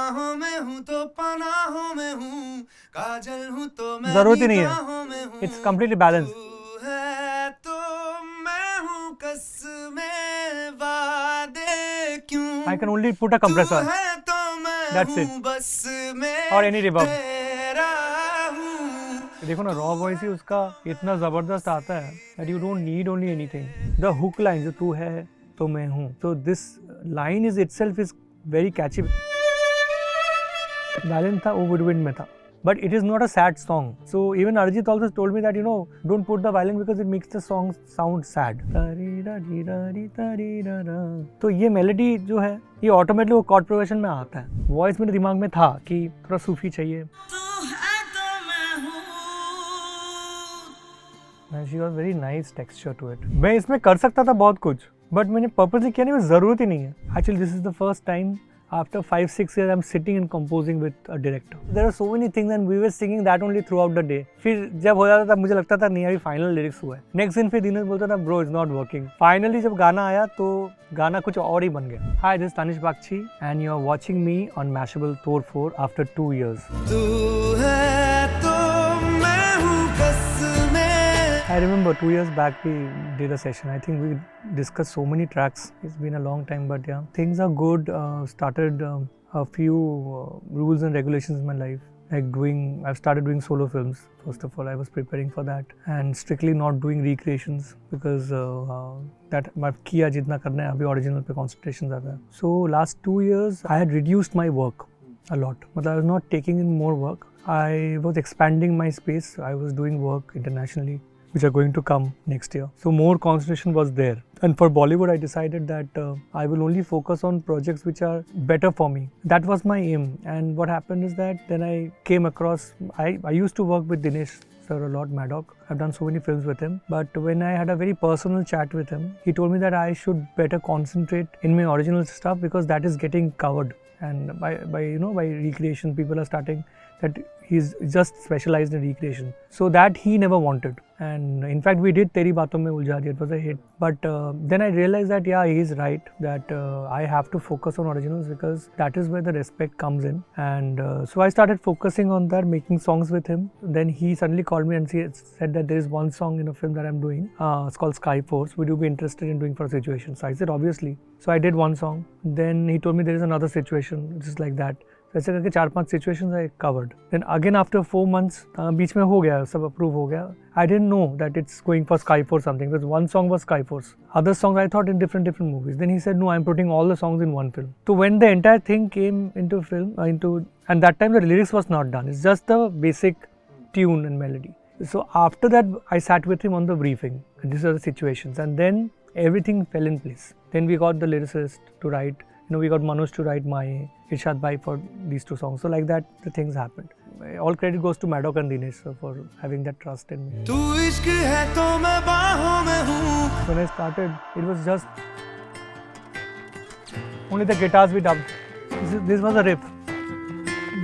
बाहों में हूँ तो पनाहों में हूँ, काजल हूँ तो मैं जरूरत ही नहीं निगाहों में है. हूँ. It's completely balanced. तू है तो मैं हूँ कसमें वादे क्यों. I can only put a compressor. तू है तो मैं That's it. हूँ बस में Or any reverb. तेरा हूँ. देखो ना, रॉ वॉइस ही उसका इतना जबरदस्त आता है that you don't need only anything. The hook line जो तू है तो मैं हूँ. So this line is itself is very catchy. Violin था वो woodwind में था. But it is not a sad song. So even Arijit also told me that, you know, don't put the violin because it makes the song sound sad. तो ये melody जो है ये automatically वो कॉर्ड प्रोग्रेशन में आता है. Voice मेरे दिमाग में था कि थोड़ा सूफी चाहिए. She was very nice texture to it. मैं इसमें कर सकता था बहुत कुछ, but मैंने purposely किया नहीं, ज़रूरत ही नहीं है. Actually, this is the first time after 5-6 years I'm sitting and composing with a director. There are so many things and we were singing that only throughout the day. फिर जब हो जाता था मुझे लगता था नहीं अभी फाइनल लिरिक्स हुआ है. नेक्स्ट दिन फिर दिनेश बोलता था bro it's not working. Finally जब गाना आया तो गाना कुछ और ही बन गया. Hi, this is Tanishk Bagchi and you are watching me on Mashable Todd Fodd after 2 years. तू है तो मैं हूँ कसमें. I remember 2 years back we did a session. I think we discussed so many tracks. It's been a long time, but yeah, things are good. Started a few rules and regulations in my life. Like I've started doing solo films. First of all, I was preparing for that and strictly not doing recreations because that मैं किया जितना करना है अभी original पे concentration ज़्यादा है. So last 2 years I had reduced my work a lot. मतलब I was not taking in more work. I was expanding my space. I was doing work internationally, which are going to come next year. So more concentration was there. And for Bollywood, I decided that I will only focus on projects which are better for me. That was my aim. And what happened is that then I came across, I used to work with Dinesh sir a lot, Maddock. I've done so many films with him. But when I had a very personal chat with him, he told me that I should better concentrate in my original stuff because that is getting covered. And by recreation, people are starting that he's just specialized in recreation. So that he never wanted. And in fact, we did Teri Baaton Mein Uljha Diya. It was a hit. But then I realized that, yeah, he's right. That I have to focus on originals because that is where the respect comes in. And so I started focusing on that, making songs with him. Then he suddenly called me and said that there is one song in a film that I'm doing. It's called Sky Force. Would you be interested in doing for a situation? So I said, obviously. So I did one song. Then he told me there is another situation, just like that. ऐसे करके 4-5 situations I covered. Then again after 4 months बीच में हो गया, सब approve हो गया. I didn't know that it's going for Sky Force something because one song was Sky Force. Other songs I thought in different movies. Then he said no, I am putting all the songs in one film. तो when the entire thing came into film and that time the lyrics was not done. It's just the basic tune and melody. So after that I sat with him on the briefing and these are the situations and then everything fell in place. Then we got the lyricist to write, we got Manoj to write my Irshad bhai for these 2 songs. So like that the things happened. All credit goes to Maddock and Dinesh for having that trust in me. तू इश्क है तो मैं बाहों में हूँ. When I started it was just only the guitars we dubbed. This was a riff.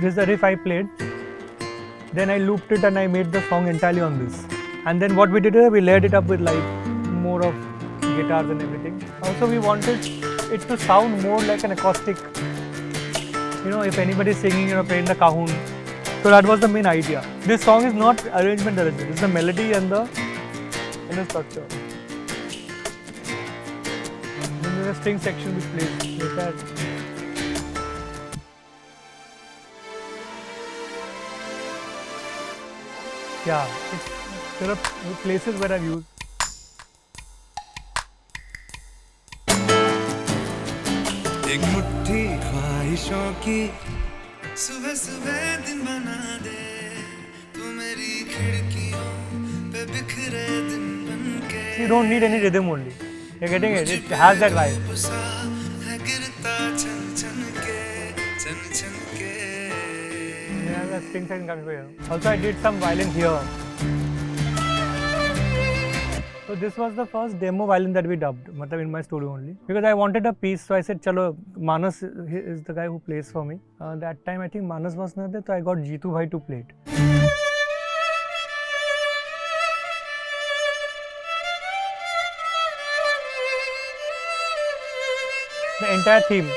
This is the riff I played. Then I looped it and I made the song entirely on this. And then what we did is we layered it up with like more of guitars and everything. Also we wanted it to sound more like an acoustic. If anybody is singing, playing the cajon. So that was the main idea. This song is not arrangement. It's the melody and the structure. Then there's a string section which plays like that. Yeah, there are places where I've used. एक मुट्ठी ख्वाहिशों की सुबह सुबह दिन बना दे. तू मेरी खिड़कियों पे बिखरे दिन बनके. You don't need any rhythm only. You're getting it. It has that vibe. गिरता छन छन के. Yeah, the string section comes here. Also, I did some violin here. So this was the first demo violin that we dubbed, in my studio only. Because I wanted a piece, so I said, "Chalo, Manas is the guy who plays for me." That time I think Manas was not there, so I got Jeetu bhai to play it. The entire theme.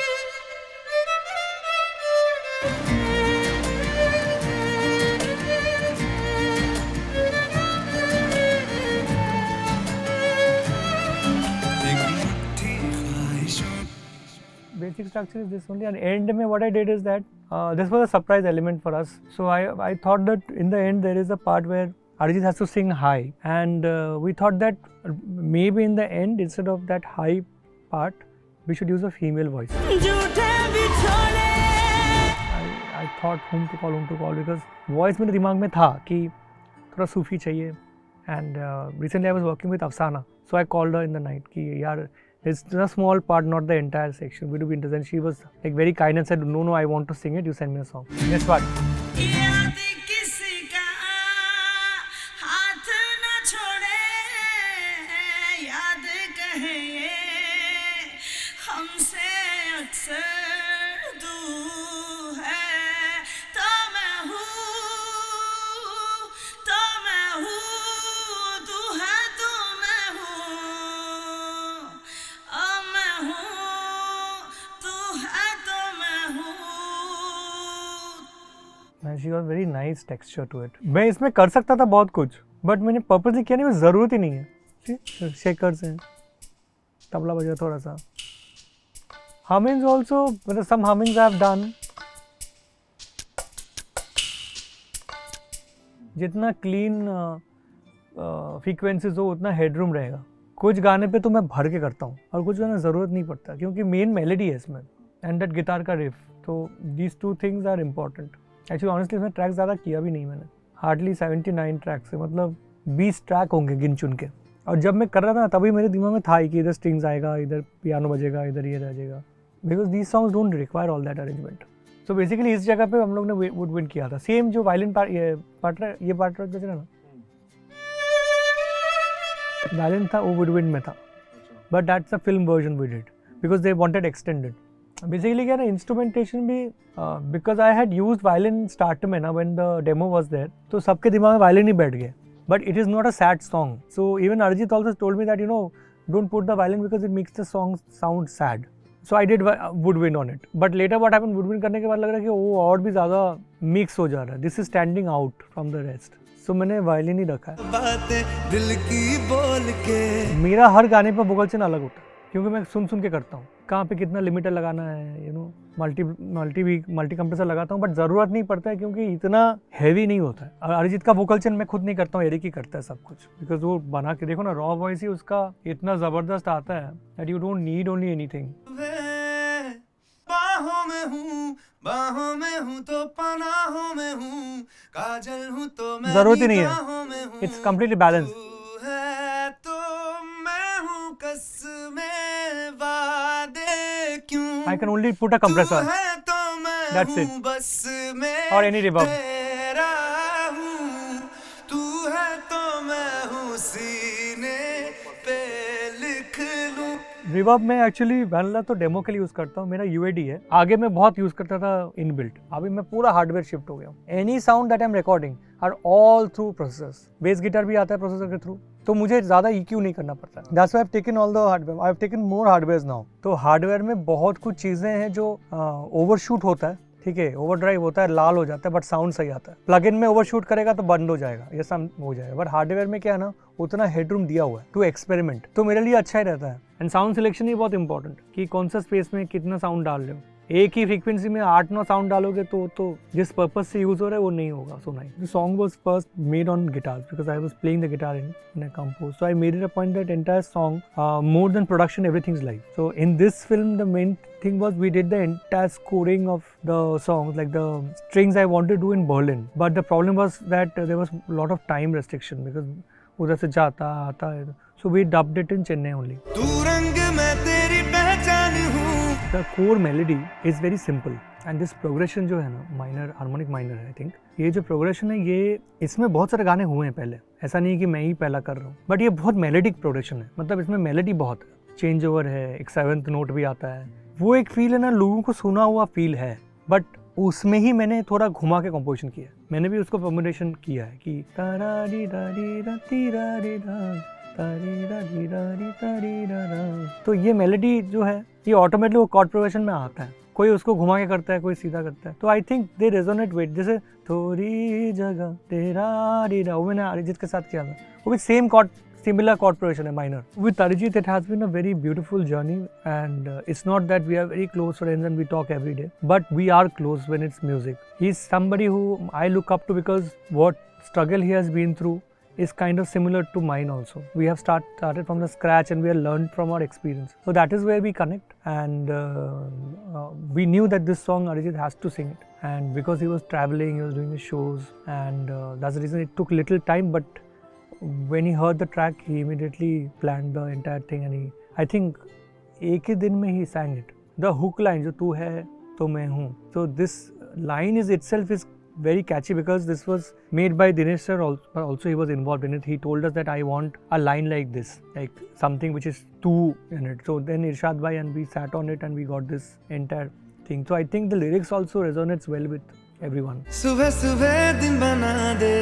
Basic structure is this only, and end में what I did is that this was a surprise element for us. So I thought that in the end there is a part where Arijit has to sing high, and we thought that maybe in the end instead of that high part we should use a female voice. I thought whom to call because voice मेरे दिमाग में था कि थोड़ा सूफी चाहिए, and recently I was working with Afsana, so I called her in the night कि यार it's a small part, not the entire section. We do be interested. She was like very kind and said, no, I want to sing it. You send me a song. Guess what? She got very nice texture to it. मैं इसमें कर सकता था बहुत कुछ, but मैंने purposely किया नहीं, ज़रूरत ही नहीं है. Shakers हैं, तबला बजा थोड़ा सा. Hummings also, मतलब some hummings I have done. जितना clean frequencies हो उतना headroom रहेगा. कुछ गाने पे तो मैं भर के करता हूँ और कुछ गाने ज़रूरत नहीं पड़ता क्योंकि main melody है इसमें and that guitar का riff. तो these two things are important. Actually honestly इसमें ट्रैक ज़्यादा किया भी नहीं मैंने, हार्डली 79 ट्रैक्स है, मतलब 20 ट्रैक होंगे गिन चुन के. और जब मैं कर रहा था तभी मेरे दिमाग में था ही कि इधर स्ट्रिंग्स आएगा, इधर पियानो बजेगा, इधर ये रह जाएगा, because these songs don't require all that arrangement. So basically इस जगह पे हम लोग ने वुड विंड किया था. सेम जो वायलिन पार्ट ये पार्ट बज रहा ना, वायलिन था वो वुड विंड में था, but that's a film version we did because they wanted extended. Basically क्या ना इंस्ट्रूमेंटेशन भी because I had used violin start में ना when the demo was there, तो सबके दिमाग में वायलिन ही बैठ गए. But it is not a sad song, so even Arijit also told me that you know don't put the violin because it makes the song sound sad. So I did woodwind on it, but later what happened, woodwind करने के बाद लग रहा है कि वो और भी ज़्यादा मिक्स हो जा रहा है. This is standing out from the rest, so मैंने वायलिन ही रखा है. दिल की बोल के मेरा हर गाने पर वोकल चिन अलग होता है क्योंकि मैं सुन के करता हूँ कहाँ पे कितना लिमिटर लगाना है, यू नो मल्टी कंप्रेसर लगाता हूँ, बट ज़रूरत नहीं पड़ता है क्योंकि इतना हैवी नहीं होता है. और अरिजीत का वोकल चेन मैं खुद नहीं करता हूँ, एरिक ही करता है सब कुछ, बिकॉज वो बना के देखो ना रॉ वॉइस ही उसका इतना ज़बरदस्त आता है that you don't need only anything. बाहों में हूँ तो पनाहों में हूँ, काजल हूँ तो मैं ज़रूरत ही नहीं है, it's completely balance. I can only put a compressor. That's it. Or any reverb. Reverb में एक्चुअली वैनिला तो डेमो के लिए यूज़ करता हूँ, मेरा यूएडी है. आगे मैं बहुत यूज़ करता था इनबिल्ट, अभी मैं पूरा हार्डवेयर शिफ्ट हो गया हूँ. Any sound that I am recording are all through processors. Bass guitar भी आता है प्रोसेसर के थ्रू, तो मुझे ज़्यादा EQ नहीं करना पड़ता. That's why I have taken all the hardware, I have taken more hardwares now. तो हार्डवेयर में बहुत कुछ चीज़ें हैं जो ओवरशूट होता है, ठीक है, ओवरड्राइव होता है, लाल हो जाता है, बट साउंड सही आता है. प्लग इन में ओवरशूट करेगा तो बंद हो जाएगा, ये सब हो जाएगा. बट हार्डवेयर में क्या है ना, उतना हेडरूम दिया हुआ है टू एक्सपेरिमेंट, तो मेरे लिए अच्छा ही रहता है. एंड साउंड सिलेक्शन ही बहुत इंपॉर्टेंट कि कौन सा स्पेस में कितना साउंड डाल रहे हो. एक ही फ्रीक्वेंसी में 8-9 साउंड डालोगे तो जिस पर्पस से यूज हो रहा है वो नहीं होगा सुनाई. The song was first made on guitar because I was playing the guitar in a compose, so I made it a point that entire song more than production everything is live. So in this film the main thing was we did the entire scoring of the songs, like the strings I wanted to do in Berlin, but the problem was that there was a lot of time restriction because उधर से जाता आता है, so we dubbed it in Chennai only. तू रंग मैं तेरी पहचान हूँ. The core melody is very simple and this progression जो है ना minor harmonic minor है, I think ये जो progression है ये इसमें बहुत सारे गाने हुए हैं पहले, ऐसा नहीं है कि मैं ही पहला कर रहा हूँ, बट ये बहुत melodic progression है, मतलब इसमें melody बहुत है, change over है, एक 7th note भी आता है. वो एक फील है ना, लोगों को सुना हुआ फील है, बट उसमें ही मैंने थोड़ा घुमा के कंपोजिशन किया. मैंने भी उसको कॉम्बिनेशन किया है कि तो ये मेलोडी जो है ये ऑटोमेटिकली वो कॉर्ड प्रोग्रेशन में आता है. कोई उसको घुमा के करता है, कोई सीधा करता है. तो I think they resonate with, जैसे थोड़ी जगह तेरा रीरा, वो मैंने अरिजीत के साथ किया था, वो भी same chord, similar chord progression, a minor. With Arijit, it has been a very beautiful journey, and it's not that we are very close friends and we talk every day, but we are close when it's music. He's somebody who I look up to because what struggle he has been through is kind of similar to mine also. We have started from the scratch and we have learned from our experience. So that is where we connect, and we knew that this song Arijit has to sing it, and because he was traveling, he was doing his shows, and that's the reason it took little time, but when he heard the track, he immediately planned the entire thing, and I think एक ही दिन में he sang it. The hook line, जो तू है तो मैं हूँ. So this line is itself is very catchy because this was made by Dinesh sir also he was involved in it. He told us that I want a line like this, like something which is tu in it. So then Irshad bhai and we sat on it and we got this entire thing. So I think the lyrics also resonates well with everyone. सुबह सुबह दिन बना दे.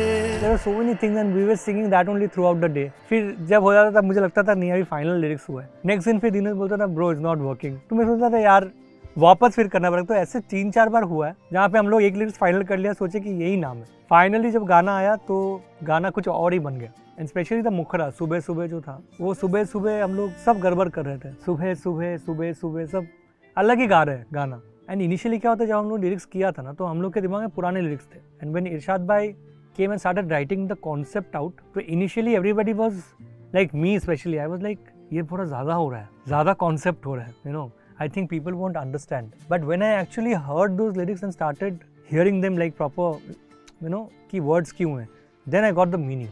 There were so many things and we were singing that only throughout the day. फिर जब हो जाता था मुझे लगता था नहीं अभी फाइनल लिरिक्स हुआ है. नेक्स्ट दिन फिर दिनेश बोलता था ब्रो इज नॉट वर्किंग. तो मैं सोचता था यार वापस फिर करना पड़ेगा. तो ऐसे 3-4 बार हुआ है जहाँ पे हम लोग एक लिरिक्स फाइनल कर लिया, सोचे कि यही नाम है. फाइनली जब गाना आया तो गाना कुछ और ही बन गया. एंड स्पेशली द मुखरा सुबह सुबह जो था, वो सुबह सुबह हम लोग सब गड़बड़ कर रहे थे. सुबह सुबह सुबह सुबह सब अलग ही गा रहे हैं गाना. एंड इनिशियली क्या होता है, जब हम लोग लिरिक्स किया था ना तो हम लोग के दिमाग में पुराने लिरिक्स थे. एंड व्हेन इरशाद भाई came and started writing the concept out, तो initially everybody was like me specially, I was like ये थोड़ा ज़्यादा हो रहा है, ज़्यादा कॉन्सेप्ट हो रहा है, you know. I think people won't understand, but when I actually heard those lyrics and started hearing them like proper, you know, कि वर्ड्स क्यों हैं, then I got the meaning.